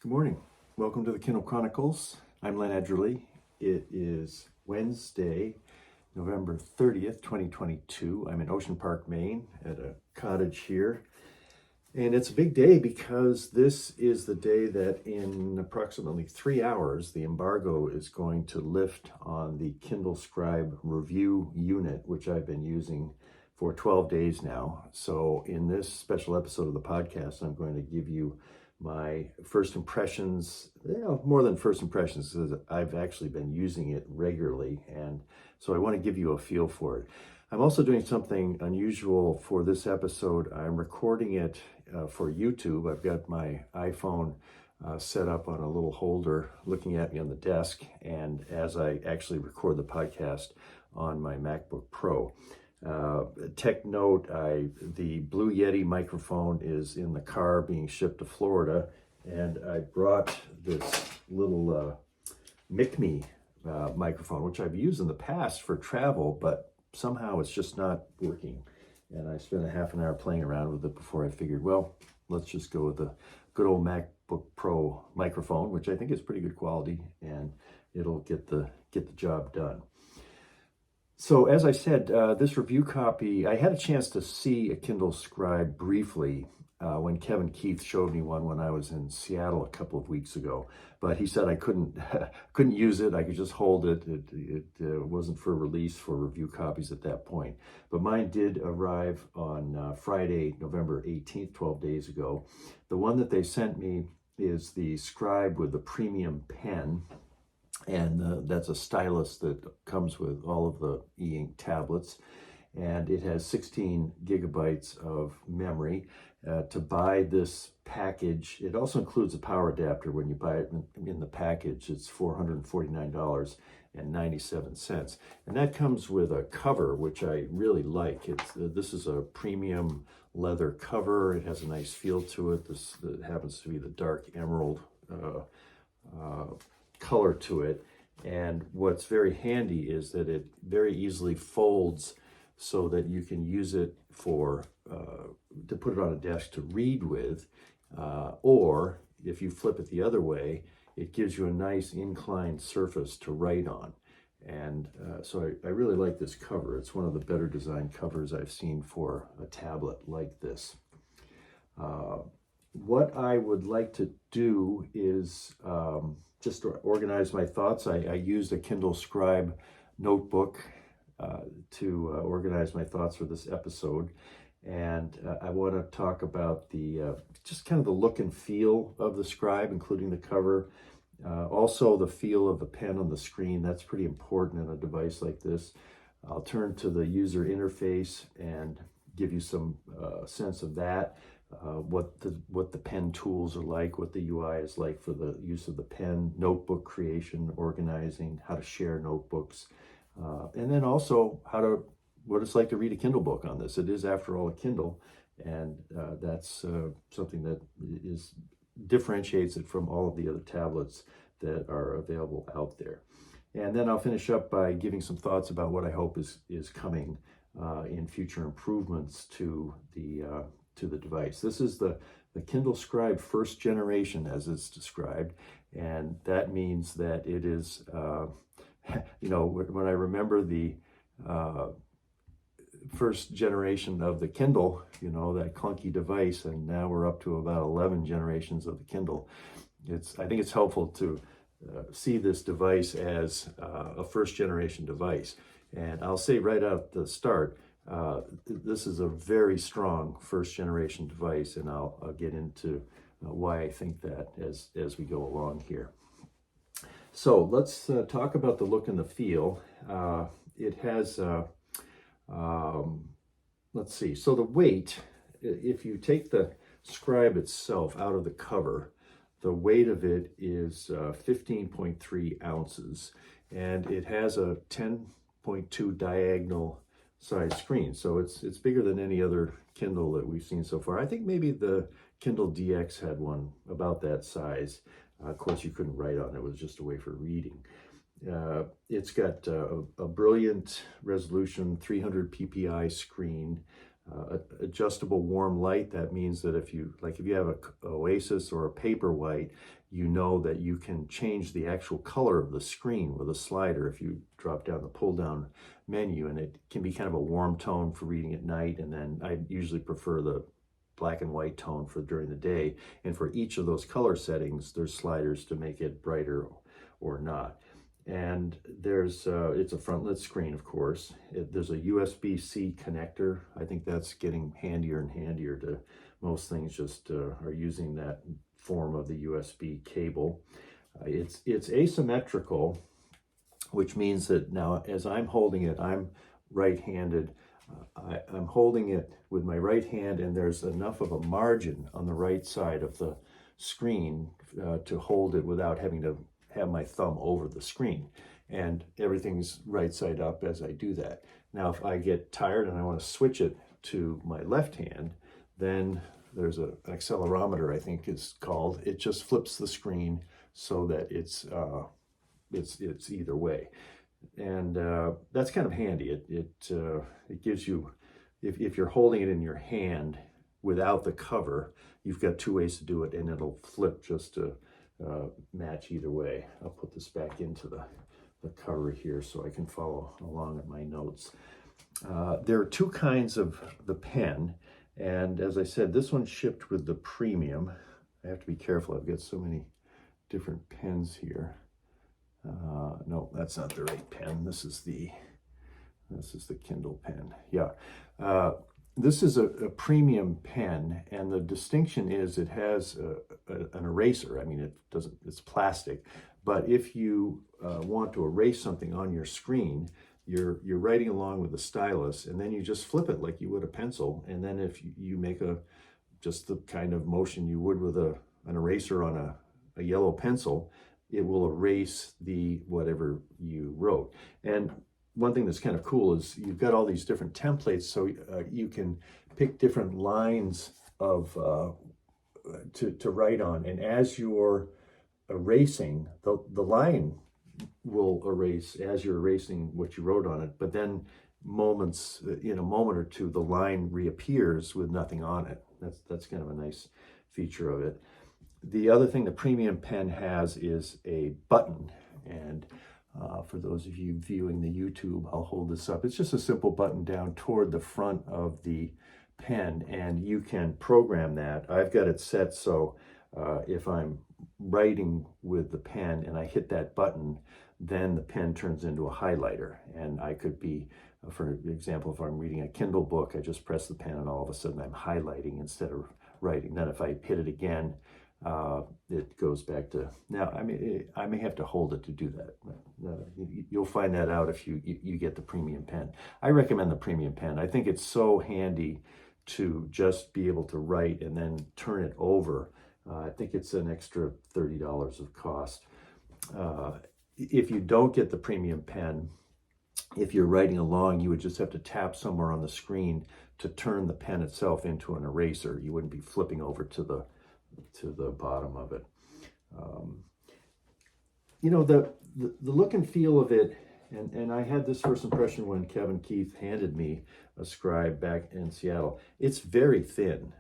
Good morning. Welcome to the Kindle Chronicles. I'm Len Edgerly. It is Wednesday, November 30th, 2022. I'm in Ocean Park, Maine at a cottage here. And it's a big day because this is the day that in approximately 3 hours, the embargo is going to lift on the Kindle Scribe review unit, which I've been using for 12 days now. So in this special episode of the podcast, I'm going to give you my first impressions, more than first impressions, because I've actually been using it regularly. And so I want to give you a feel for it. I'm also doing something unusual for this episode. I'm recording it for YouTube. I've got my iPhone set up on a little holder looking at me on the desk, and as I actually record the podcast on my MacBook Pro. Tech note, the Blue Yeti microphone is in the car being shipped to Florida, and I brought this little MicMe microphone, which I've used in the past for travel, but somehow it's just not working. And I spent a half an hour playing around with it before I figured, well, let's just go with the good old MacBook Pro microphone, which I think is pretty good quality, and it'll get the job done. So as I said, this review copy, I had a chance to see a Kindle Scribe briefly when Kevin Keith showed me one when I was in Seattle a couple of weeks ago. But he said I couldn't use it. I could just hold it. It wasn't for release for review copies at that point. But mine did arrive on Friday, November 18th, 12 days ago. The one that they sent me is the Scribe with the premium pen. And that's a stylus that comes with all of the e-ink tablets. And it has 16 gigabytes of memory. To buy this package, it also includes a power adapter when you buy it in the package. It's $449.97. And that comes with a cover, which I really like. This is a premium leather cover. It has a nice feel to it. This happens to be the dark emerald color to it. And what's very handy is that it very easily folds so that you can use it for to put it on a desk to read with, or if you flip it the other way, it gives you a nice inclined surface to write on. And so I really like this cover. It's one of the better designed covers I've seen for a tablet like this. What I would like to do is just to organize my thoughts. I used a Kindle Scribe notebook to organize my thoughts for this episode. And I want to talk about just kind of the look and feel of the Scribe, including the cover. Also the feel of the pen on the screen. That's pretty important in a device like this. I'll turn to the user interface and give you some sense of that. What the pen tools are like, what the UI is like for the use of the pen, notebook creation, organizing, how to share notebooks, and then also what it's like to read a Kindle book on this. It is, after all, a Kindle, and that's something that differentiates it from all of the other tablets that are available out there. And then I'll finish up by giving some thoughts about what I hope is coming in future improvements to the device. This is the Kindle Scribe first generation, as it's described, and that means that it is, when I remember the first generation of the Kindle, that clunky device, and now we're up to about 11 generations of the Kindle. I think it's helpful to see this device as a first generation device. And I'll say right out the start, this is a very strong first generation device, and I'll get into why I think that as we go along here. So let's talk about the look and the feel. It has, let's see, so the weight, if you take the Scribe itself out of the cover, the weight of it is 15.3 ounces, and it has a 10.2 diagonal size screen, so it's bigger than any other Kindle that we've seen so far. I think maybe the Kindle DX had one about that size. Of course, you couldn't write on it. It was just a way for reading. It's got a brilliant resolution 300 ppi screen, adjustable warm light. That means that if you have a Oasis or a Paperwhite, you know that you can change the actual color of the screen with a slider if you drop down the pull down menu, and it can be kind of a warm tone for reading at night, and then I usually prefer the black and white tone for during the day. And for each of those color settings, there's sliders to make it brighter or not. And there's it's a frontlit screen, of course. There's a USB-C connector. I think that's getting handier and handier. To most things just are using that form of the USB cable. It's asymmetrical, which means that now as I'm holding it, I'm right-handed. I'm holding it with my right hand, and there's enough of a margin on the right side of the screen to hold it without having to have my thumb over the screen. And everything's right side up as I do that. Now, if I get tired and I want to switch it to my left hand, then there's an accelerometer, I think it's called. It just flips the screen so that it's either way. And that's kind of handy. It gives you, if you're holding it in your hand without the cover, you've got two ways to do it, and it'll flip just to match either way. I'll put this back into the cover here so I can follow along in my notes. There are two kinds of the pen, and as I said, this one shipped with the premium. I have to be careful. I've got so many different pens here. No, that's not the right pen. This is the Kindle pen. Yeah. This is a premium pen, and the distinction is it has an eraser. I mean, it's plastic, but if you want to erase something on your screen, you're writing along with the stylus, and then you just flip it like you would a pencil, and then if you make just the kind of motion you would with an eraser on a yellow pencil, it will erase whatever you wrote. And one thing that's kind of cool is you've got all these different templates, so you can pick different lines of to write on, and as you're erasing, the line will erase as you're erasing what you wrote on it, but then in a moment or two, the line reappears with nothing on it. That's kind of a nice feature of it. The other thing the premium pen has is a button, and for those of you viewing the YouTube, I'll hold this up. It's just a simple button down toward the front of the pen, and you can program that. I've got it set so if I'm writing with the pen and I hit that button, then the pen turns into a highlighter. And I could be, for example, if I'm reading a Kindle book, I just press the pen and all of a sudden I'm highlighting instead of writing. Then if I hit it again, it goes back to, now I may have to hold it to do that. You'll find that out if you get the premium pen. I recommend the premium pen. I think it's so handy to just be able to write and then turn it over. I think it's an extra $30 of cost. If you don't get the premium pen, if you're writing along, you would just have to tap somewhere on the screen to turn the pen itself into an eraser. You wouldn't be flipping over to the bottom of it. The look and feel of it, and I had this first impression when Kevin Keith handed me a Scribe back in Seattle. It's very thin.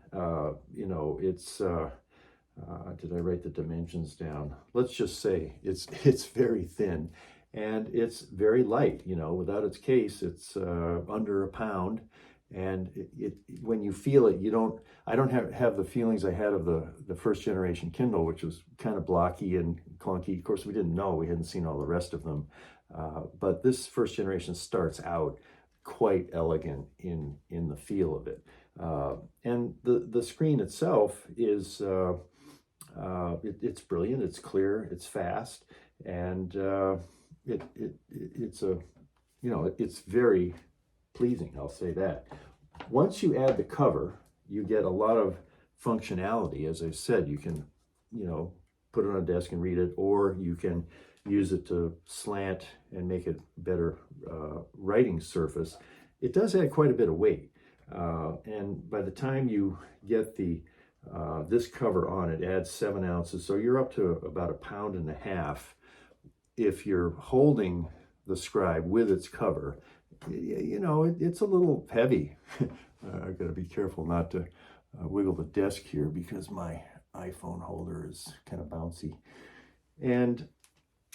Did I write the dimensions down? Let's just say it's very thin, and it's very light. Without its case, it's under a pound. And when you feel it, I don't have the feelings I had of the first generation Kindle, which was kind of blocky and clunky. Of course, we didn't know, we hadn't seen all the rest of them. But this first generation starts out quite elegant in the feel of it. And the screen itself is, it's brilliant, it's clear, it's fast, and it's very pleasing, I'll say that. Once you add the cover, you get a lot of functionality. As I said, you can, put it on a desk and read it, or you can use it to slant and make it better writing surface. It does add quite a bit of weight. And by the time you get this cover on, it adds 7 ounces. So you're up to about 1.5 pounds. If you're holding the Scribe with its cover, it's a little heavy. I've got to be careful not to wiggle the desk here because my iPhone holder is kind of bouncy. And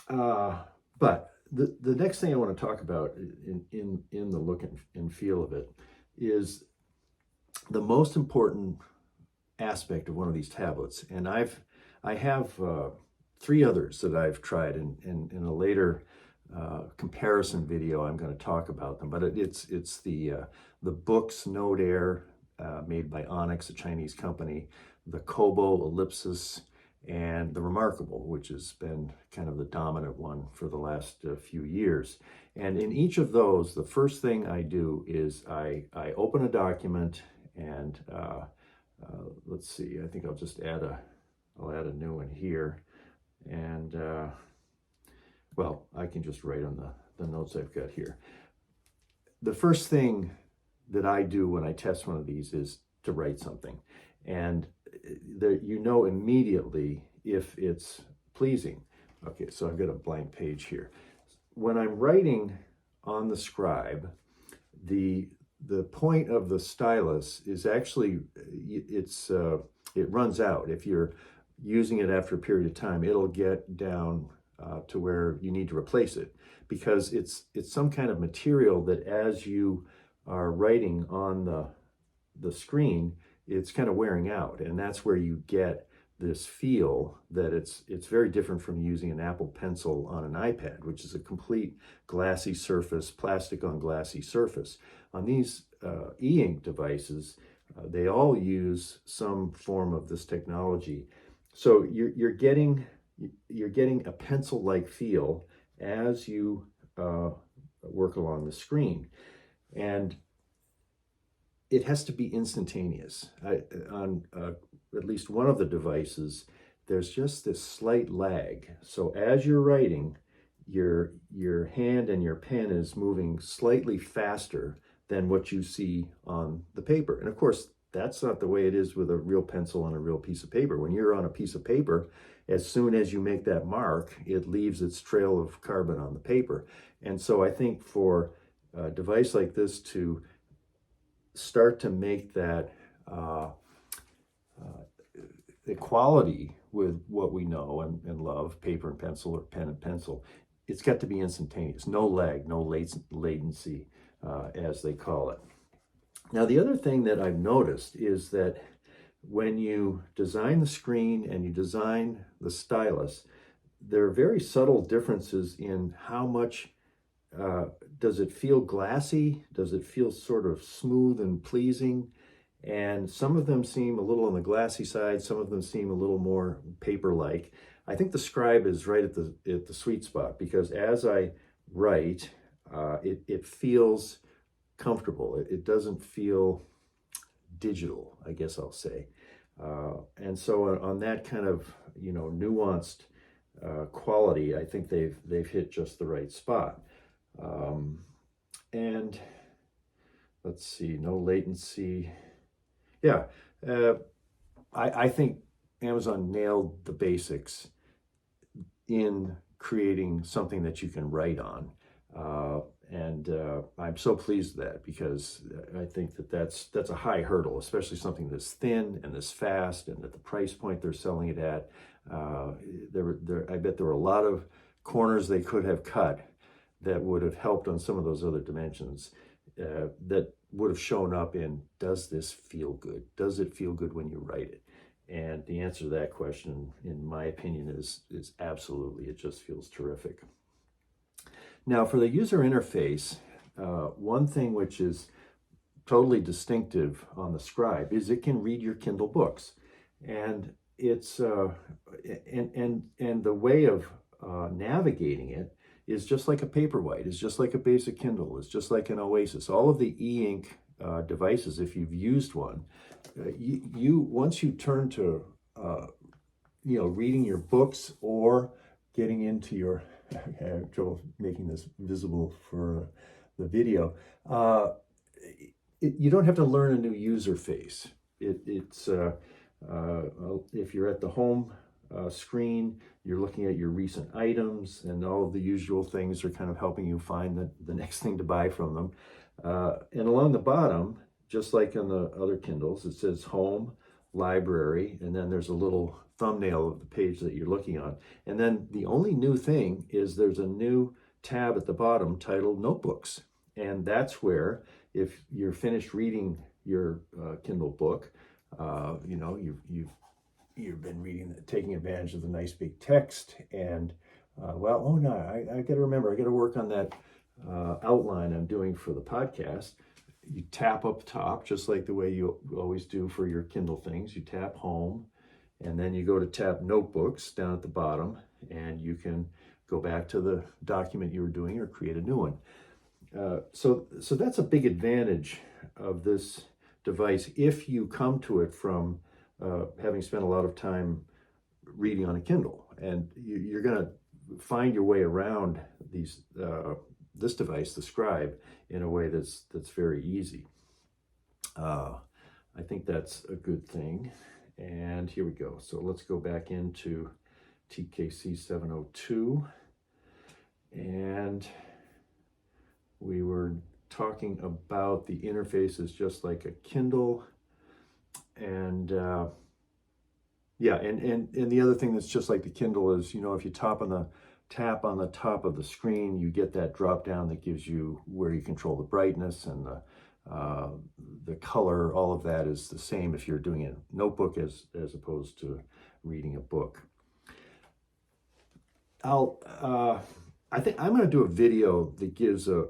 but the next thing I want to talk about in the look and feel of it is the most important aspect of one of these tablets. And I have 3 others that I've tried, and in a later comparison video I'm going to talk about them. But it's the Boox Note Air made by Onyx, a Chinese company, the Kobo, Elipsa, and the Remarkable, which has been kind of the dominant one for the last few years. And in each of those, the first thing I do is I open a document, and let's see, I think I'll just I'll add a new one here. And well, I can just write on the notes I've got here. The first thing that I do when I test one of these is to write something. And you know immediately if it's pleasing. Okay, so I've got a blank page here. When I'm writing on the Scribe, the point of the stylus is actually, it runs out. If you're using it after a period of time, it'll get down to where you need to replace it, because it's some kind of material that as you are writing on the screen, it's kind of wearing out, and that's where you get this feel that it's very different from using an Apple Pencil on an iPad, which is a complete glassy surface, plastic on glassy surface. On these e-ink devices, they all use some form of this technology. So you're getting a pencil-like feel as you work along the screen, and it has to be instantaneous. On at least one of the devices, there's just this slight lag. So as you're writing, your hand and your pen is moving slightly faster than what you see on the paper. And of course, that's not the way it is with a real pencil on a real piece of paper. When you're on a piece of paper, as soon as you make that mark, it leaves its trail of carbon on the paper. And so I think for a device like this to start to make that equality with what we know and love, paper and pencil or pen and pencil, it's got to be instantaneous. No lag, no latency, as they call it. Now, the other thing that I've noticed is that when you design the screen and you design the stylus, there are very subtle differences in how much does it feel glassy? Does it feel sort of smooth and pleasing? And some of them seem a little on the glassy side. Some of them seem a little more paper-like. I think the Scribe is right at the sweet spot, because as I write, it feels comfortable. It doesn't feel digital, I guess I'll say. And so on that kind of, nuanced quality, I think they've hit just the right spot. And let's see, no latency. Yeah, I think Amazon nailed the basics in creating something that you can write on. And I'm so pleased with that, because I think that's a high hurdle, especially something this thin and this fast, and at the price point they're selling it at. I bet there were a lot of corners they could have cut that would have helped on some of those other dimensions, that would have shown up in, does this feel good? Does it feel good when you write it? And the answer to that question, in my opinion, is absolutely. It just feels terrific. Now, for the user interface, one thing which is totally distinctive on the Scribe is it can read your Kindle books, and it's and the way of navigating it is just like a Paperwhite, is just like a basic Kindle, is just like an Oasis. All of the e-ink devices, if you've used one, you once you turn to reading your books or getting into your I have trouble making this visible for the video. You don't have to learn a new user face. It's if you're at the home screen, you're looking at your recent items, and all of the usual things are kind of helping you find the next thing to buy from them. And along the bottom, just like on the other Kindles, it says Home, library, and then there's a little thumbnail of the page that you're looking on. And then the only new thing is there's a new tab at the bottom titled Notebooks. And that's where, if you're finished reading your Kindle book, you know, you've been reading, taking advantage of the nice big text, and well, oh no, I got to remember, I got to work on that outline I'm doing for the podcast. You tap up top, just like the way you always do for your Kindle things. You tap home, and then you go to tap Notebooks down at the bottom, and you can go back to the document you were doing or create a new one. So that's a big advantage of this device if you come to it from having spent a lot of time reading on a Kindle, and you're going to find your way around these this device, the Scribe, in a way that's very easy. I think that's a good thing. And here we go. So let's go back into TKC 702, and we were talking about the interfaces just like a Kindle, and yeah, and the other thing that's just like the Kindle is, you know, if you tap on the top of the screen, you get that drop down that gives you where you control the brightness and the color. All of that is the same if you're doing a notebook as opposed to reading a book. I think I'm going to do a video that gives a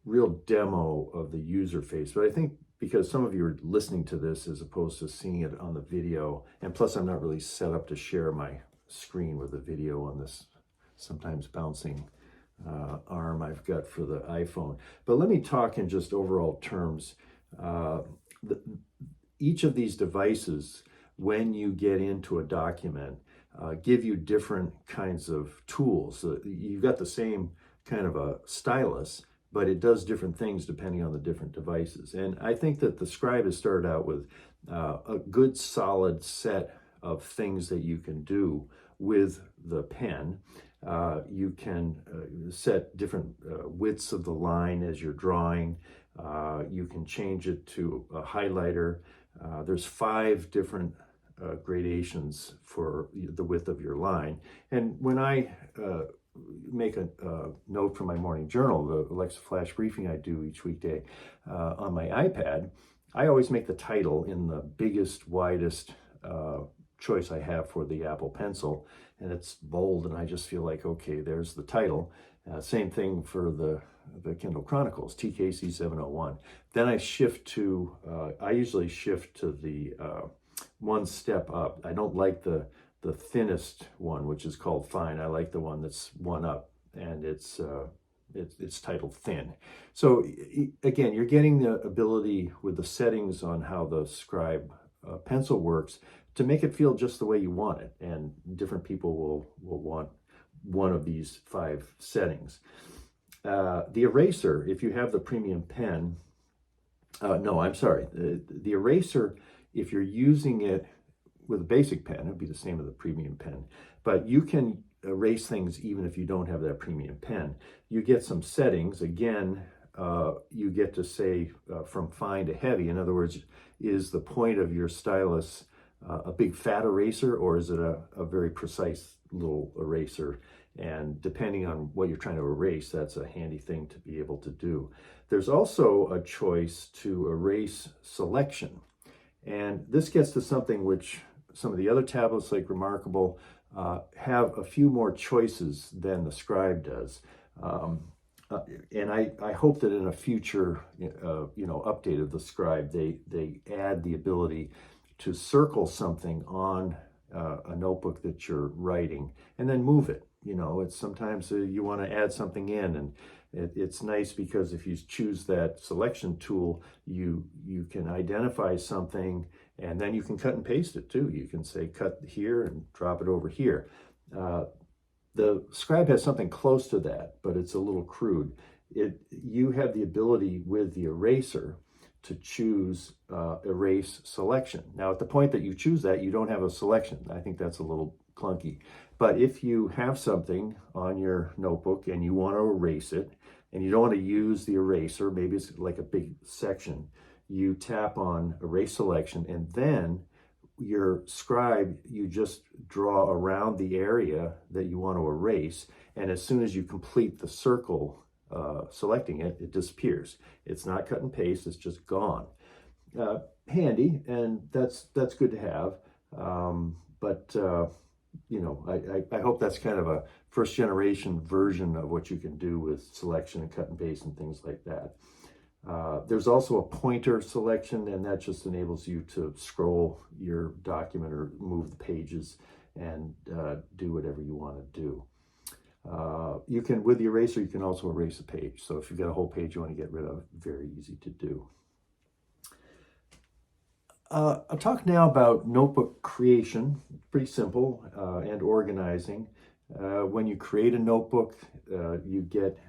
real demo of the user face, but I think because some of you are listening to this as opposed to seeing it on the video, and plus I'm not really set up to share my screen with a video on this sometimes bouncing arm I've got for the iPhone. But let me talk in just overall terms. Each of these devices, when you get into a document, give you different kinds of tools. You've got the same kind of a stylus, but it does different things depending on the different devices. And I think that the Scribe has started out with a good solid set of things that you can do with the pen. You can set different widths of the line as you're drawing. You can change it to a highlighter. There's 5 different gradations for the width of your line. And when I make a note from my morning journal, the Alexa flash briefing I do each weekday on my iPad, I always make the title in the biggest, widest choice I have for the Apple Pencil, and it's bold, and I just feel like, okay, there's the title. Same thing for the Kindle Chronicles, TKC 701. Then I shift to, I usually shift to the one step up. I don't like the thinnest one, which is called Fine. I like the one that's one up, and it's titled Thin. So again, you're getting the ability with the settings on how the Scribe pencil works to make it feel just the way you want it, and different people will want one of these 5 settings. The eraser, if you have the premium pen, no, I'm sorry, the eraser, if you're using it with a basic pen, it'd be the same as the premium pen, but you can erase things even if you don't have that premium pen. You get some settings. Again, you get to say from fine to heavy. In other words, is the point of your stylus a big fat eraser, or is it a very precise little eraser? And depending on what you're trying to erase, that's a handy thing to be able to do. There's also a choice to erase selection. And this gets to something which some of the other tablets like Remarkable have a few more choices than the Scribe does. And I hope that in a future update of the Scribe, they add the ability to circle something on a notebook that you're writing and then move it. You know, it's sometimes you want to add something in, and it's nice because if you choose that selection tool, you can identify something, and then you can cut and paste it too. You can say cut here and drop it over here. The Scribe has something close to that, but it's a little crude. You have the ability with the eraser to choose erase selection. Now, at the point that you choose that, you don't have a selection. I think that's a little clunky. But if you have something on your notebook and you want to erase it, and you don't want to use the eraser, maybe it's like a big section, you tap on erase selection, and then your Scribe, you just draw around the area that you want to erase, and as soon as you complete the circle selecting it, it disappears. It's not cut and paste, it's just gone. Handy, and that's good to have. You know, I hope that's kind of a first generation version of what you can do with selection and cut and paste and things like that. There's also a pointer selection, and that just enables you to scroll your document or move the pages and do whatever you want to do. You can, with the eraser, you can also erase a page. So if you've got a whole page you want to get rid of, very easy to do. I'll talk now about notebook creation. Pretty simple, and organizing. When you create a notebook, you get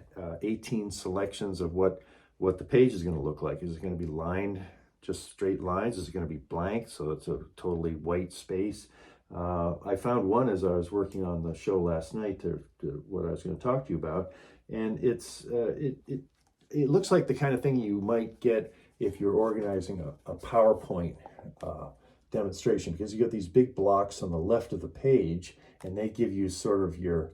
18 selections of what the page is going to look like. Is it going to be lined, just straight lines? Is it going to be blank, so it's a totally white space? I found one as I was working on the show last night to what I was going to talk to you about, and it looks like the kind of thing you might get if you're organizing a PowerPoint demonstration, because you get these big blocks on the left of the page, and they give you sort of your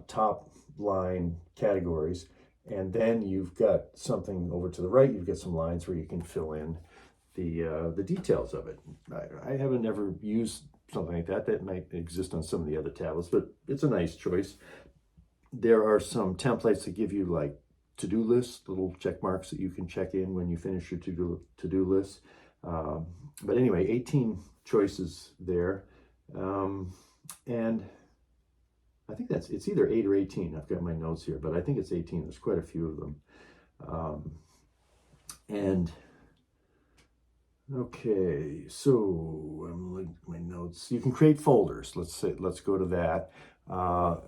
top line categories, and then you've got something over to the right, you've got some lines where you can fill in the details of it. I haven't ever used something like that. That might exist on some of the other tablets, but it's a nice choice. There are some templates that give you like to-do lists, little check marks that you can check in when you finish your to-do list. But anyway, 18 choices there. And I think it's either 8 or 18. I've got my notes here, but I think it's 18. There's quite a few of them. Okay, so I'm looking at my notes. You can create folders. Let's go to that.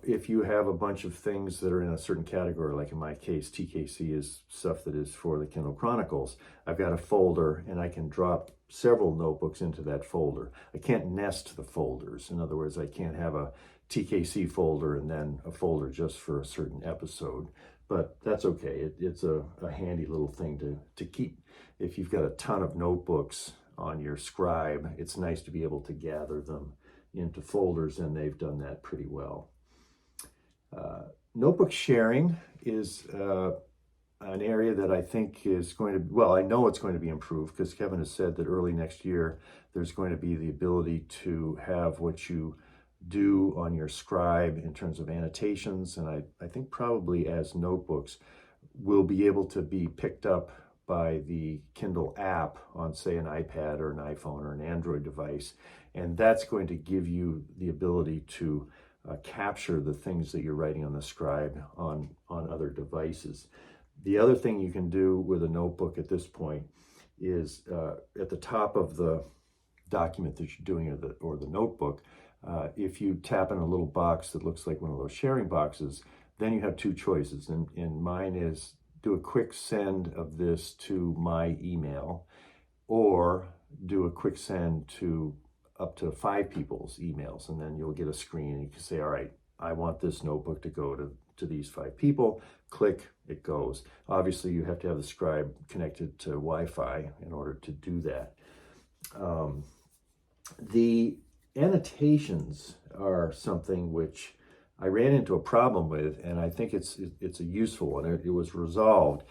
If you have a bunch of things that are in a certain category, like in my case, TKC is stuff that is for the Kindle Chronicles, I've got a folder and I can drop several notebooks into that folder. I can't nest the folders. In other words, I can't have a TKC folder and then a folder just for a certain episode, but that's okay. It's a handy little thing to keep. If you've got a ton of notebooks on your Scribe, it's nice to be able to gather them into folders, and they've done that pretty well. Notebook sharing is an area that I think is going to, well, I know it's going to be improved, because Kevin has said that early next year there's going to be the ability to have what you do on your Scribe in terms of annotations, and I think probably as notebooks will be able to be picked up by the Kindle app on, say, an iPad or an iPhone or an Android device, and that's going to give you the ability to capture the things that you're writing on the Scribe on other devices. The other thing you can do with a notebook at this point is at the top of the document that you're doing or the notebook, if you tap in a little box that looks like one of those sharing boxes, then you have two choices, and mine is do a quick send of this to my email, or do a quick send to up to 5 people's emails, and then you'll get a screen and you can say, all right, I want this notebook to go to these 5 people. Click, it goes. Obviously, you have to have the Scribe connected to Wi-Fi in order to do that. The annotations are something which I ran into a problem with, and I think it's a useful one. It was resolved.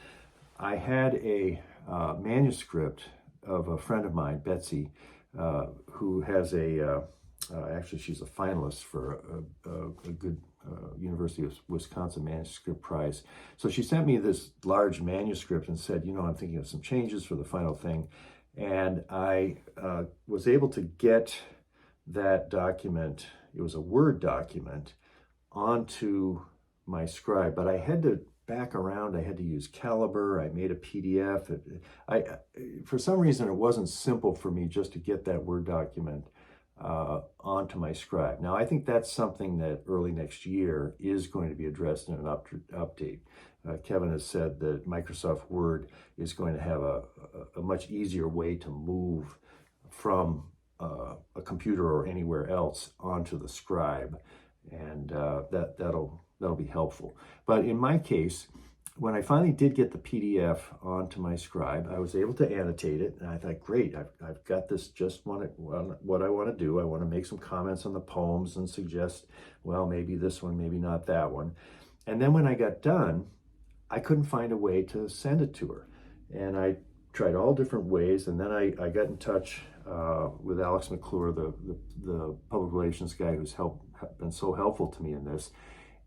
I had a manuscript of a friend of mine, Betsy, who has actually she's a finalist for a good University of Wisconsin Manuscript Prize. So she sent me this large manuscript and said, you know, I'm thinking of some changes for the final thing. And I was able to get that document, it was a Word document, onto my Scribe, but I had to back around. I had to use Calibre. I made a PDF. For some reason, it wasn't simple for me just to get that Word document onto my Scribe. Now, I think that's something that early next year is going to be addressed in an update. Kevin has said that Microsoft Word is going to have a much easier way to move from a computer or anywhere else onto the Scribe, and that'll be helpful. But in my case, when I finally did get the PDF onto my Scribe, I was able to annotate it, and I thought, great, I've got this just what I want to do. I want to make some comments on the poems and suggest, well, maybe this one, maybe not that one. And then when I got done, I couldn't find a way to send it to her. And I tried all different ways, and then I got in touch with Alex McClure, the public relations guy who's been so helpful to me in this.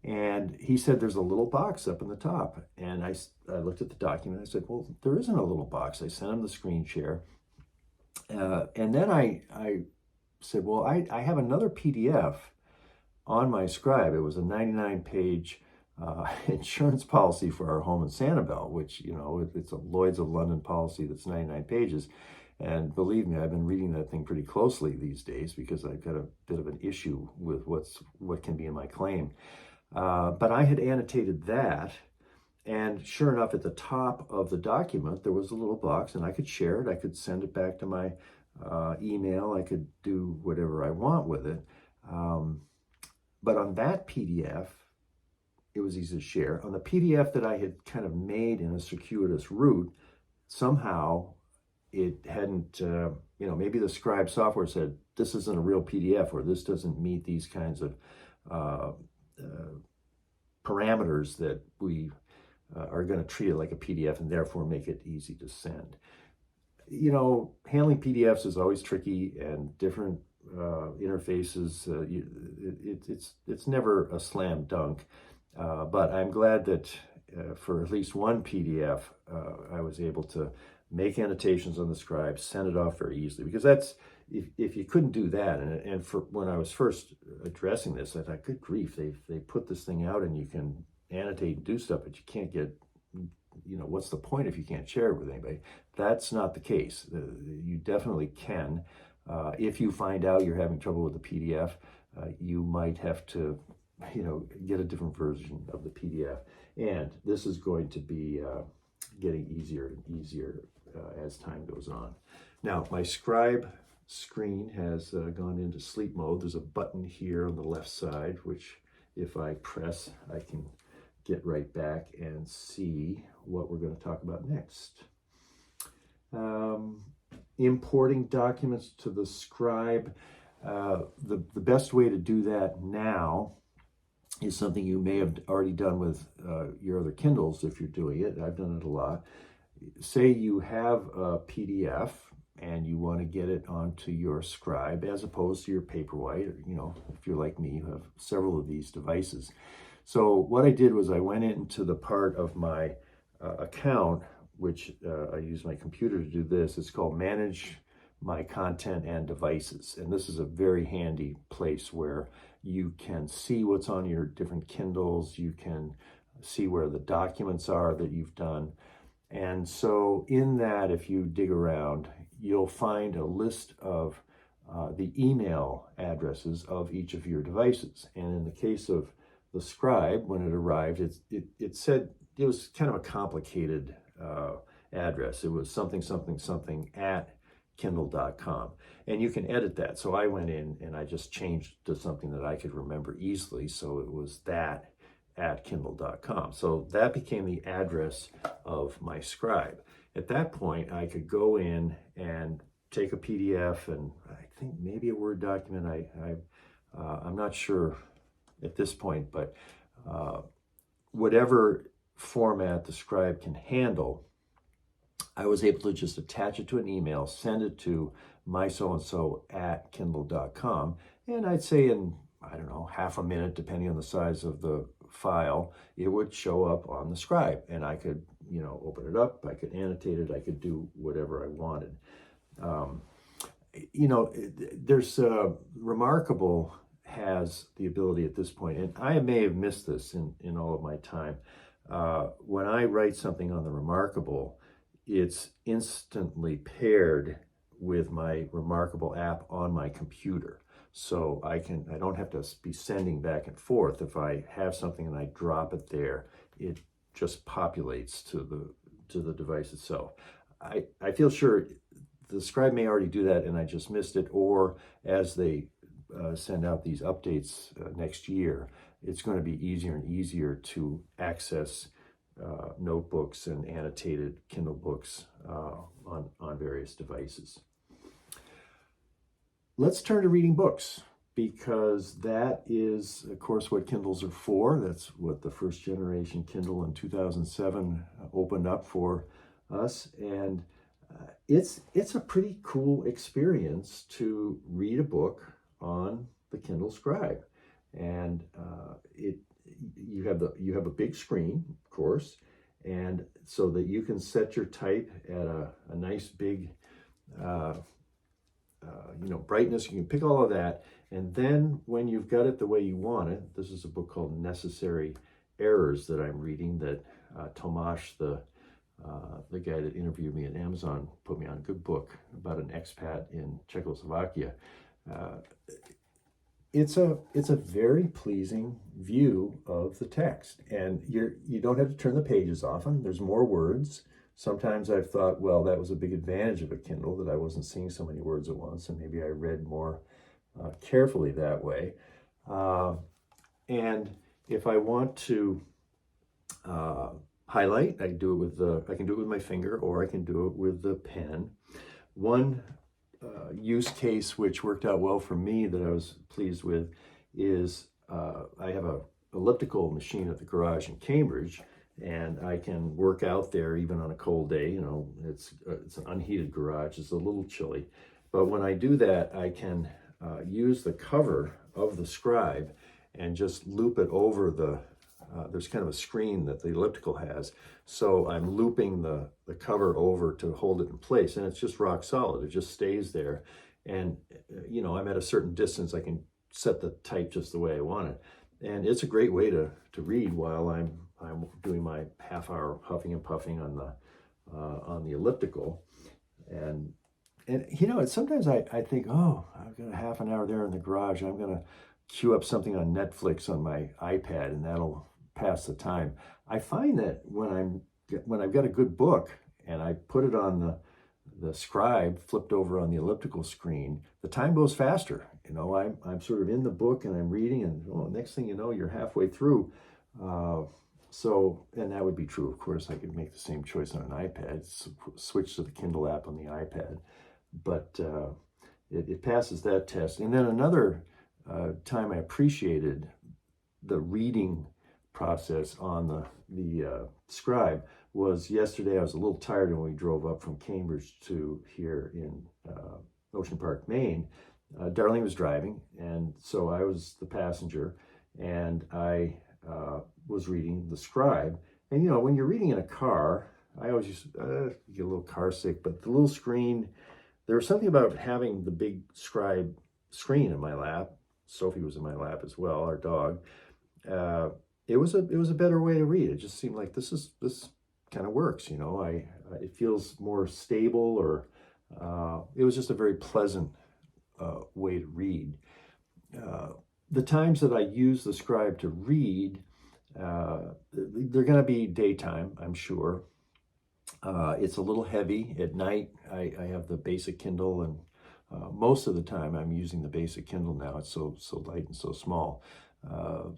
And he said, there's a little box up in the top. And I looked at the document. I said, well, there isn't a little box. I sent him the screen share. And then I said, well, I have another PDF on my Scribe. It was a 99-page insurance policy for our home in Sanibel, which, you know, it's a Lloyd's of London policy that's 99 pages. And believe me, I've been reading that thing pretty closely these days because I've got a bit of an issue with what can be in my claim. But I had annotated that, and sure enough, at the top of the document, there was a little box, and I could share it. I could send it back to my email. I could do whatever I want with it. But on that PDF, it was easy to share. On the PDF that I had kind of made in a circuitous route, somehow it hadn't, maybe the Scribe software said, this isn't a real PDF, or this doesn't meet these kinds of parameters that we are going to treat it like a PDF and therefore make it easy to send. You know, handling PDFs is always tricky, and different interfaces. It's never a slam dunk, but I'm glad that for at least one PDF, I was able to make annotations on the Scribe, send it off very easily, because that's, if you couldn't do that, and for when I was first addressing this, I thought, good grief, they put this thing out and you can annotate and do stuff, but you can't get, what's the point if you can't share it with anybody? That's not the case. You definitely can. If you find out you're having trouble with the PDF, you might have to, get a different version of the PDF. And this is going to be getting easier and easier as time goes on. Now, my Scribe screen has gone into sleep mode. There's a button here on the left side, which if I press, I can get right back and see what we're going to talk about next. Importing documents to the Scribe. The best way to do that now is something you may have already done with your other Kindles if you're doing it. I've done it a lot. Say you have a PDF and you want to get it onto your Scribe as opposed to your Paperwhite. If you're like me, you have several of these devices. So what I did was I went into the part of my account, which I use my computer to do this. It's called Manage My Content and Devices. And this is a very handy place where you can see what's on your different Kindles. You can see where the documents are that you've done. And so in that, if you dig around, you'll find a list of the email addresses of each of your devices. And in the case of the Scribe, when it arrived, it said it was kind of a complicated address. It was something at Kindle.com, and you can edit that. So I went in and I just changed to something that I could remember easily. So it was that at Kindle.com. So that became the address of my Scribe. At that point, I could go in and take a PDF and I think maybe a Word document. I'm not sure at this point, but whatever format the Scribe can handle, I was able to just attach it to an email, send it to my so-and-so at Kindle.com, and I'd say in, half a minute, depending on the size of the file, it would show up on the Scribe, and I could, open it up, I could annotate it, I could do whatever I wanted. There's Remarkable has the ability at this point, and I may have missed this in all of my time. When I write something on the Remarkable, it's instantly paired with my Remarkable app on my computer. So I don't have to be sending back and forth. If I have something and I drop it there, it just populates to the device itself. I feel sure the Scribe may already do that and I just missed it, or as they send out these updates next year, it's going to be easier and easier to access notebooks and annotated Kindle books on various devices. Let's turn to reading books, because that is, of course, what Kindles are for. That's what the first generation Kindle in 2007 opened up for us. And it's a pretty cool experience to read a book on the Kindle Scribe. And you have a big screen, of course, and so that you can set your type at a nice big brightness. You can pick all of that, and then when you've got it the way you want it, this is a book called Necessary Errors that I'm reading, that Tomasz, the guy that interviewed me at Amazon, put me on. A good book about an expat in Czechoslovakia. It's a very pleasing view of the text, and you don't have to turn the pages often. There's more words. Sometimes I've thought, well, that was a big advantage of a Kindle, that I wasn't seeing so many words at once, and maybe I read more carefully that way. And if I want to highlight, I can do it with my finger, or I can do it with the pen. One use case which worked out well for me that I was pleased with is I have a elliptical machine at the garage in Cambridge, and I can work out there even on a cold day. It's an unheated garage. It's a little chilly, but when I do that, I can use the cover of the Scribe and just loop it over the there's kind of a screen that the elliptical has. So I'm looping the cover over to hold it in place, and it's just rock solid. It just stays there. And, I'm at a certain distance. I can set the type just the way I want it. And it's a great way to read while I'm doing my half-hour huffing and puffing on the elliptical. And sometimes I think, oh, I've got a half an hour there in the garage. I'm going to queue up something on Netflix on my iPad, and that'll pass the time. I find that when I've got a good book and I put it on the Scribe flipped over on the elliptical screen, the time goes faster. I'm sort of in the book and I'm reading, and next thing you know, you're halfway through. And that would be true, of course. I could make the same choice on an iPad, switch to the Kindle app on the iPad, but it passes that test. And then another time I appreciated the reading process on the Scribe was yesterday. I was a little tired when we drove up from Cambridge to here in Ocean Park, Maine. Darlene was driving, and so I was the passenger, and I was reading the Scribe. And when you're reading in a car, I always used to get a little car sick, but the little screen, there was something about having the big Scribe screen in my lap. Sophie was in my lap as well, our dog. It was a better way to read. It just seemed like this kind of works. It feels more stable, or it was just a very pleasant way to read. The times that I use the Scribe to read, they're going to be daytime, I'm sure. It's a little heavy at night. I have the basic Kindle, and most of the time I'm using the basic Kindle now. It's so light and so small.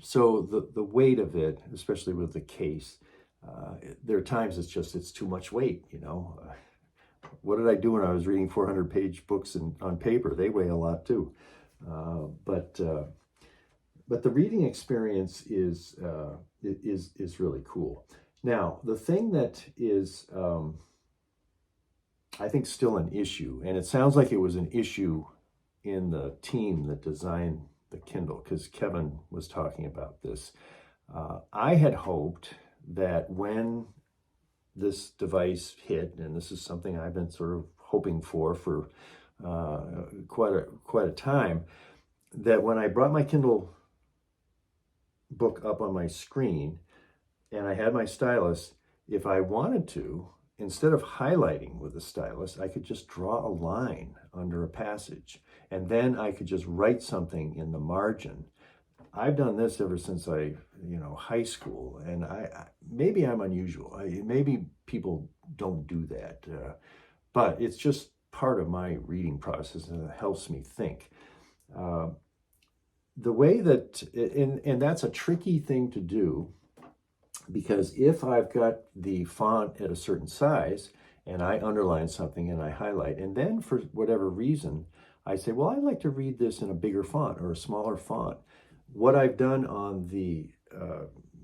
So the weight of it, especially with the case, there are times it's too much weight. What did I do when I was reading 400-page books on paper? They weigh a lot too. But the reading experience is really cool. Now, the thing that is, I think, still an issue, and it sounds like it was an issue in the team that designed the Kindle, because Kevin was talking about this. I had hoped that when this device hit, and this is something I've been sort of hoping for quite a time, that when I brought my Kindle book up on my screen and I had my stylus, if I wanted to, instead of highlighting with the stylus, I could just draw a line under a passage, and then I could just write something in the margin. I've done this ever since high school, and maybe I'm unusual. Maybe people don't do that, but it's just part of my reading process, and it helps me think. The way that, and that's a tricky thing to do. because if I've got the font at a certain size and I underline something and I highlight, and then for whatever reason, I say, well, I'd like to read this in a bigger font or a smaller font. What I've done on the,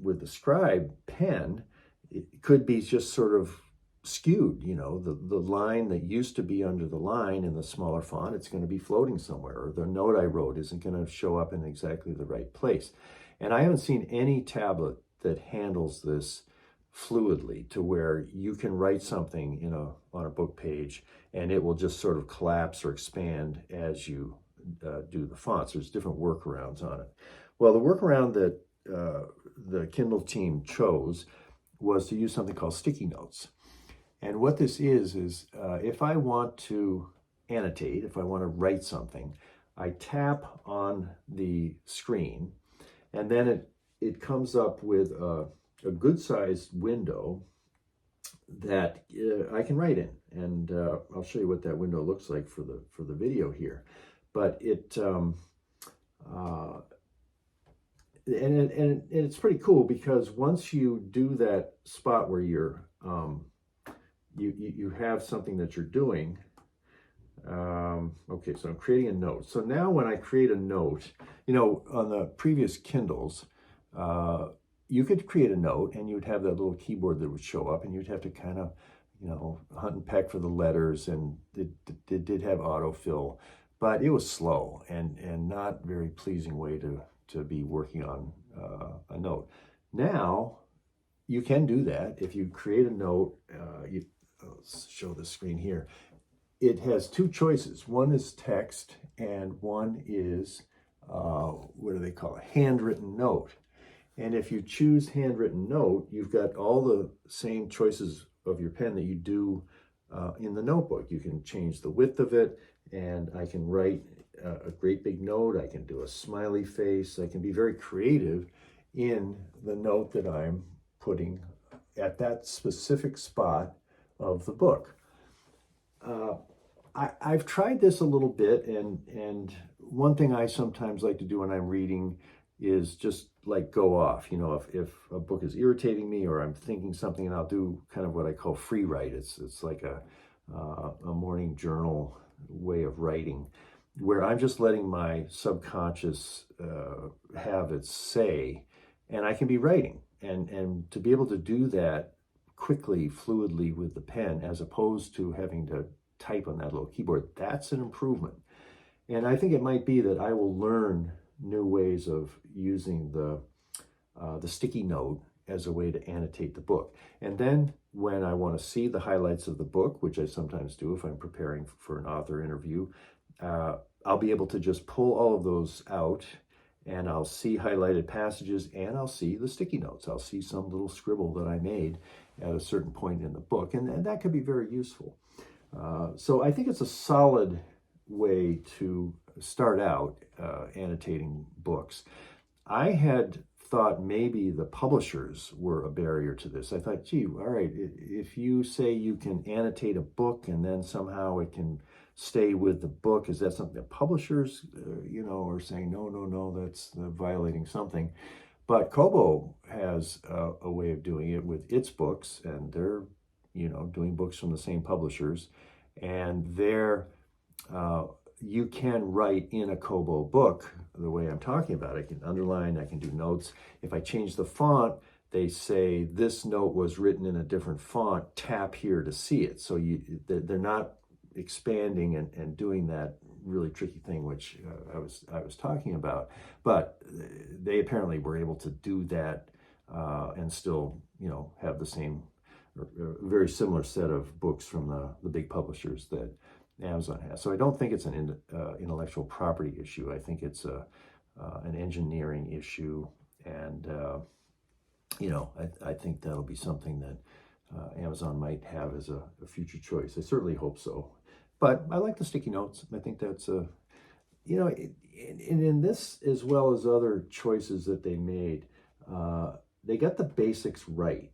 with the Scribe pen, it could be just sort of skewed, you know, the line that used to be under the line in the smaller font, it's going to be floating somewhere, or the note I wrote isn't going to show up in exactly the right place. And I haven't seen any tablet that handles this fluidly to where you can write something on a book page and it will just sort of collapse or expand as you do the fonts. There's different workarounds on it. Well, the workaround that the Kindle team chose was to use something called sticky notes. And what this is if I want to annotate, if I want to write something, I tap on the screen, and then it comes up with a good-sized window that I can write in. And I'll show you what that window looks like for the video here. But it's pretty cool, because once you do that spot where you're you have something that you're doing. Okay, so I'm creating a note. So now when I create a note, on the previous Kindles, you could create a note and you'd have that little keyboard that would show up, and you'd have to kind of, hunt and peck for the letters, and it did have autofill, but it was slow and not very pleasing way to be working on a note. Now, you can do that. If you create a note, let's show the screen here. It has two choices. One is text, and one is, what do they call it? Handwritten note. And if you choose handwritten note, you've got all the same choices of your pen that you do in the notebook. You can change the width of it, and I can write a great big note. I can do a smiley face. I can be very creative in the note that I'm putting at that specific spot of the book. I've tried this a little bit, and one thing I sometimes like to do when I'm reading is just like go off. If a book is irritating me or I'm thinking something, and I'll do kind of what I call free write. It's like a morning journal way of writing, where I'm just letting my subconscious have its say, and I can be writing. And to be able to do that quickly, fluidly with the pen, as opposed to having to type on that little keyboard, that's an improvement. And I think it might be that I will learn new ways of using the sticky note as a way to annotate the book. And then when I want to see the highlights of the book, which I sometimes do if I'm preparing for an author interview, I'll be able to just pull all of those out, and I'll see highlighted passages, and I'll see the sticky notes. I'll see some little scribble that I made at a certain point in the book, and that could be very useful. So I think it's a solid way to start out annotating books. I had thought maybe the publishers were a barrier to this. I thought, gee, all right, if you say you can annotate a book and then somehow it can stay with the book, is that something that publishers, are saying, no, that's violating something? But Kobo has a way of doing it with its books, and they're, doing books from the same publishers, and you can write in a Kobo book the way I'm talking about. I can underline, I can do notes. If I change the font, they say this note was written in a different font, tap here to see it. So they're not expanding and doing that really tricky thing which I was talking about, but they apparently were able to do that and still have the same or very similar set of books from the big publishers that Amazon has. So I don't think it's an intellectual property issue. I think it's an engineering issue, and I think that'll be something that Amazon might have as a future choice. I certainly hope so. But I like the sticky notes. I think that's in this, as well as other choices that they made, they got the basics right.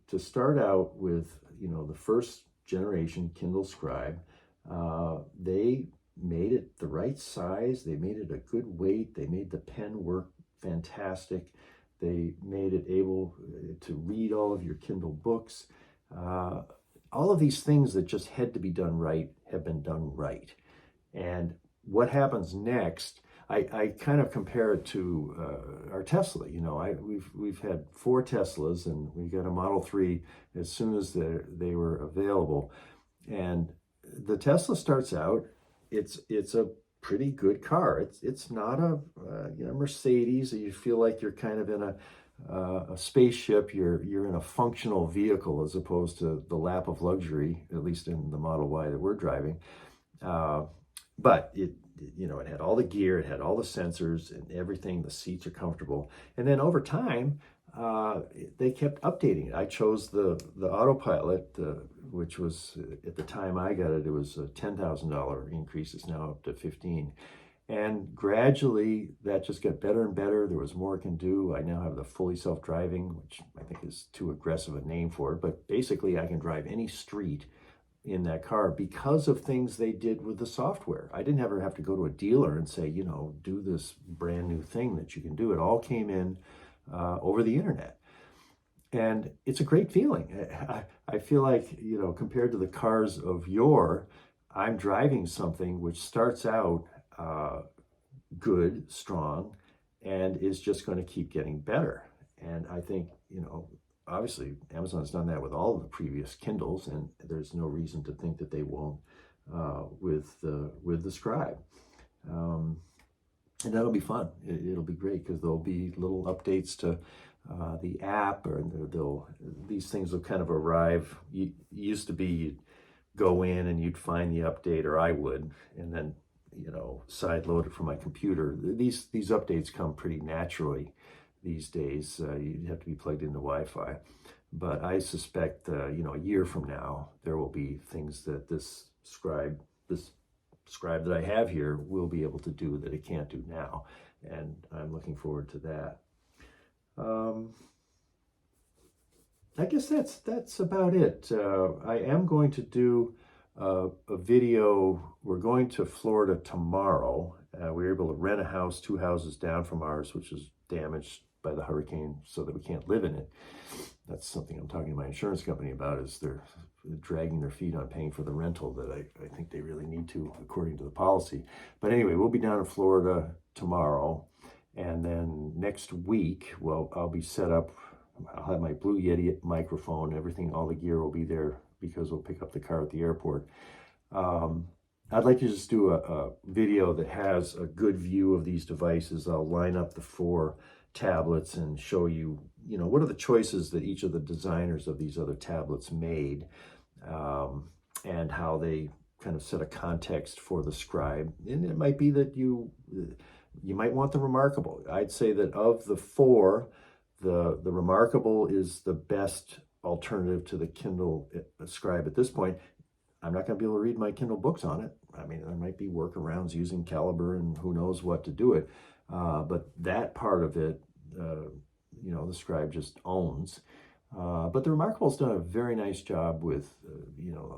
To start out with, the first generation Kindle Scribe, they made it the right size. They made it a good weight. They made the pen work fantastic. They made it able to read all of your Kindle books. All of these things that just had to be done right have been done right. And what happens next, I kind of compare it to our Tesla. You know, we've had 4 Teslas, and we got a Model 3 as soon as they were available. And the Tesla starts out, it's a pretty good car. It's not a Mercedes. You feel like you're kind of in a spaceship. You're in a functional vehicle as opposed to the lap of luxury, at least in the Model Y that we're driving. But it had all the gear, it had all the sensors and everything. The seats are comfortable. And then over time, they kept updating it. I chose the autopilot, which was, at the time I got it, it was a $10,000 increase. It's now up to 15. And gradually that just got better and better. There was more it can do. I now have the fully self-driving, which I think is too aggressive a name for it, but basically I can drive any street in that car because of things they did with the software. I didn't ever have to go to a dealer and say, do this brand new thing that you can do. It all came in over the internet. And it's a great feeling. I feel like, compared to the cars of yore, I'm driving something which starts out good, strong, and is just going to keep getting better. And I think, obviously Amazon's done that with all of the previous Kindles, and there's no reason to think that they won't with the Scribe. And that'll be fun. It'll be great because there'll be little updates to the app, or these things will kind of arrive. It used to be you'd go in and you'd find the update, or I would, and then side load it from my computer. These updates come pretty naturally these days. You'd have to be plugged into Wi-Fi. But I suspect, a year from now, there will be things that this Scribe that I have here will be able to do that it can't do now. And I'm looking forward to that. I guess that's about it. I am going to do a video. We're going to Florida tomorrow. We were able to rent a house 2 houses down from ours, which was damaged by the hurricane, so that we can't live in it. That's something I'm talking to my insurance company about, is they're dragging their feet on paying for the rental that I think they really need to, according to the policy. But anyway, we'll be down in Florida tomorrow. And then next week, well, I'll be set up. I'll have my Blue Yeti microphone, everything, all the gear will be there because we'll pick up the car at the airport. I'd like to just do a video that has a good view of these devices. I'll line up the 4 tablets and show you, what are the choices that each of the designers of these other tablets made, and how they kind of set a context for the Scribe. And it might be that you might want the Remarkable. I'd say that of the 4, the Remarkable is the best alternative to the Kindle Scribe at this point. I'm not going to be able to read my Kindle books on it. I mean, there might be workarounds using Caliber and who knows what to do it. But that part of it, the Scribe just owns. But the Remarkable's done a very nice job with,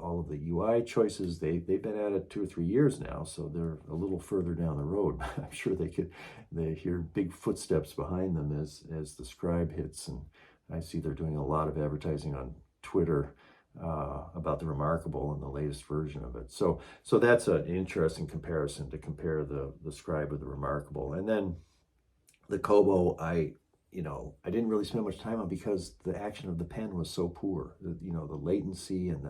all of the UI choices. They've been at it 2 or 3 years now, so they're a little further down the road. I'm sure they hear big footsteps behind them as the Scribe hits. And I see they're doing a lot of advertising on Twitter about the Remarkable and the latest version of it. So that's an interesting comparison, to compare the Scribe with the Remarkable. And then the Kobo, I didn't really spend much time on because the action of the pen was so poor. The latency, and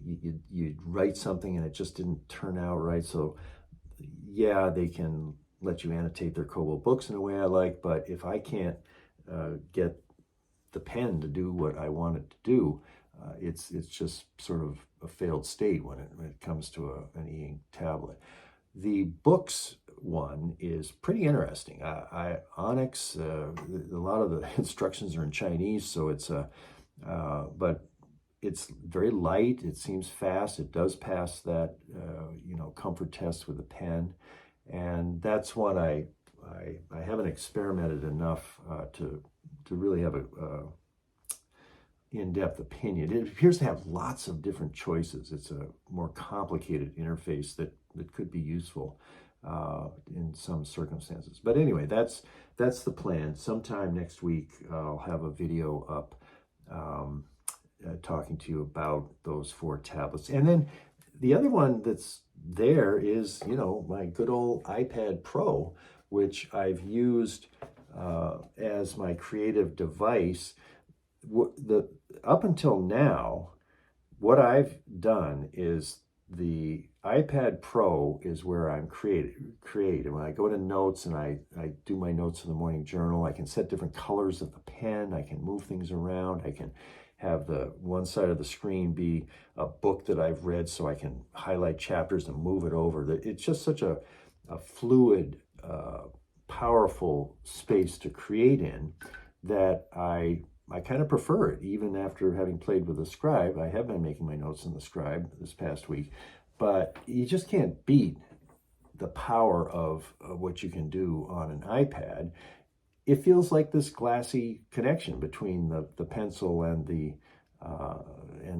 you'd write something and it just didn't turn out right. So yeah, they can let you annotate their Kobo books in a way I like, but if I can't get the pen to do what I want it to do, it's just sort of a failed state when it comes to an e-ink tablet. The Boox one is pretty interesting. Onyx, a lot of the instructions are in Chinese, so it's but it's very light. It seems fast. It does pass that comfort test with a pen, and that's one I haven't experimented enough to really have a in-depth opinion. It appears to have lots of different choices. It's a more complicated interface that could be useful. in some circumstances. But anyway, that's the plan. Sometime next week, I'll have a video up talking to you about those 4 tablets. And then the other one that's there is, my good old iPad Pro, which I've used as my creative device. Up until now, what I've done is the iPad Pro is where I'm creative. When I go to notes and I do my notes in the morning journal, I can set different colors of the pen. I can move things around. I can have the one side of the screen be a book that I've read, so I can highlight chapters and move it over. It's just such a fluid, powerful space to create in that I kind of prefer it, even after having played with the Scribe. I have been making my notes in the Scribe this past week, but you just can't beat the power of what you can do on an iPad. It feels like this glassy connection between the pencil and the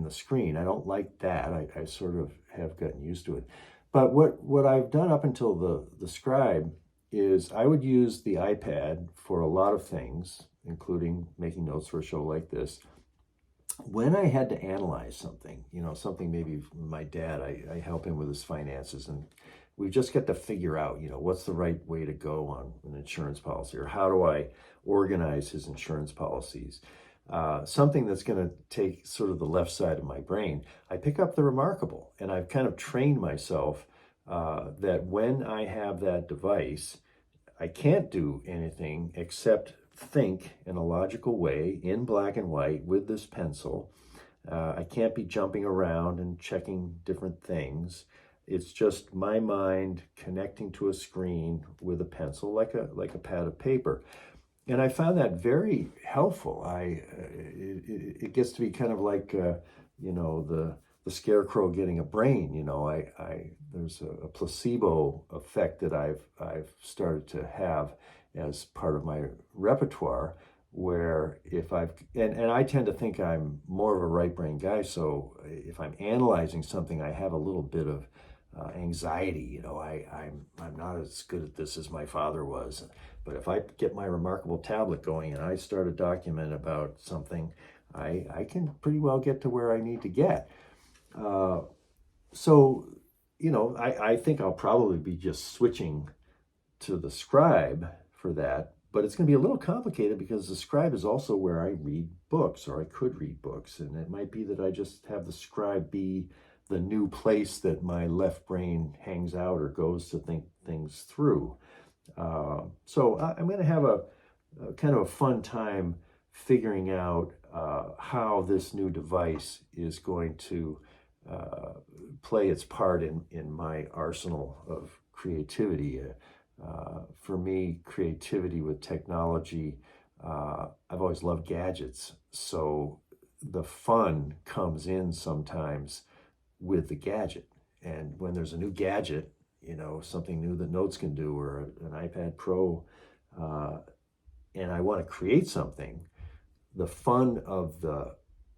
screen. I don't like that. I sort of have gotten used to it. But what I've done up until the Scribe is I would use the iPad for a lot of things, including making notes for a show like this. When I had to analyze something, something maybe my dad, I help him with his finances, and we just got to figure out, what's the right way to go on an insurance policy, or how do I organize his insurance policies? Something that's going to take sort of the left side of my brain. I pick up the Remarkable, and I've kind of trained myself that when I have that device, I can't do anything except think in a logical way in black and white with this pencil. I can't be jumping around and checking different things. It's just my mind connecting to a screen with a pencil, like a pad of paper. And I found that very helpful. It gets to be kind of like the scarecrow getting a brain. There's a placebo effect that I've started to have as part of my repertoire, where if and I tend to think I'm more of a right brain guy, so if I'm analyzing something, I have a little bit of anxiety. I'm not as good at this as my father was. But if I get my Remarkable tablet going and I start a document about something, I can pretty well get to where I need to get. So I think I'll probably be just switching to the Scribe for that, but it's going to be a little complicated because the Scribe is also where I read books, or I could read books, and it might be that I just have the Scribe be the new place that my left brain hangs out or goes to think things through. So I'm going to have a kind of a fun time figuring out how this new device is going to play its part in my arsenal of creativity. For me, creativity with technology, I've always loved gadgets, so the fun comes in sometimes with the gadget. And when there's a new gadget, something new that Notes can do, or an iPad Pro, and I want to create something, the fun of the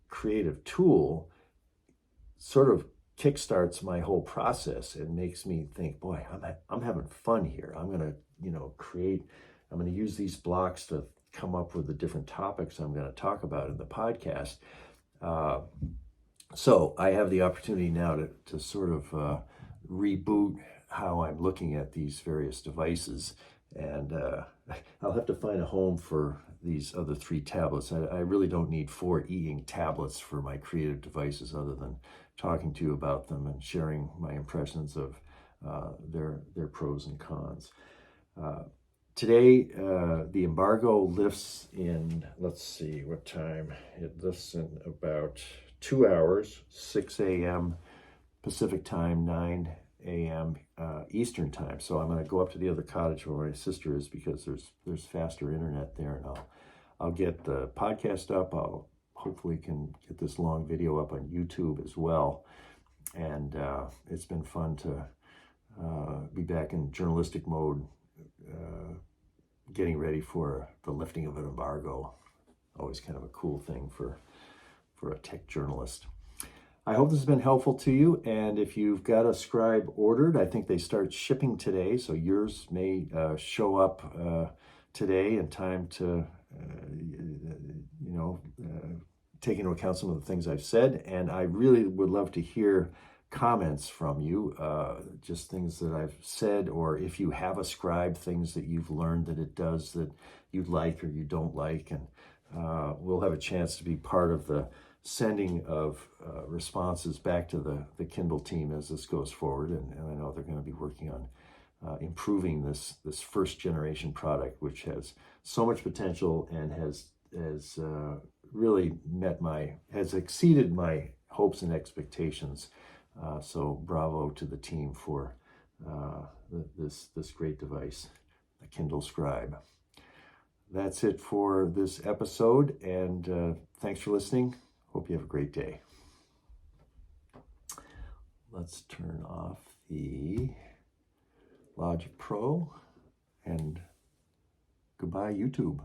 creative tool sort of kickstarts my whole process and makes me think, boy, I'm having fun here. I'm going to create, I'm going to use these blocks to come up with the different topics I'm going to talk about in the podcast. So I have the opportunity now to sort of reboot how I'm looking at these various devices, and I'll have to find a home for these other 3 tablets. I really don't need 4 e-ink tablets for my creative devices, other than talking to you about them and sharing my impressions of their pros and cons. Today, the embargo lifts in, let's see what time. It lifts in about 2 hours, 6 a.m. Pacific time, 9 a.m. Eastern time. So I'm going to go up to the other cottage where my sister is, because there's faster internet there, and I'll get the podcast up. I'll hopefully can get this long video up on YouTube as well. And it's been fun to be back in journalistic mode, getting ready for the lifting of an embargo. Always kind of a cool thing for a tech journalist. I hope this has been helpful to you. And if you've got a Scribe ordered, I think they start shipping today. So yours may show up today in time to, take into account some of the things I've said. And I really would love to hear comments from you, just things that I've said, or if you have a Scribe, things that you've learned that it does that you like or you don't like. And we'll have a chance to be part of the sending of responses back to the Kindle team as this goes forward. And I know they're going to be working on improving this first generation product, which has so much potential and has really has exceeded my hopes and expectations. So bravo to the team for this great device, the Kindle Scribe. That's it for this episode, and thanks for listening. Hope you have a great day. Let's turn off the Logic Pro, and goodbye, YouTube.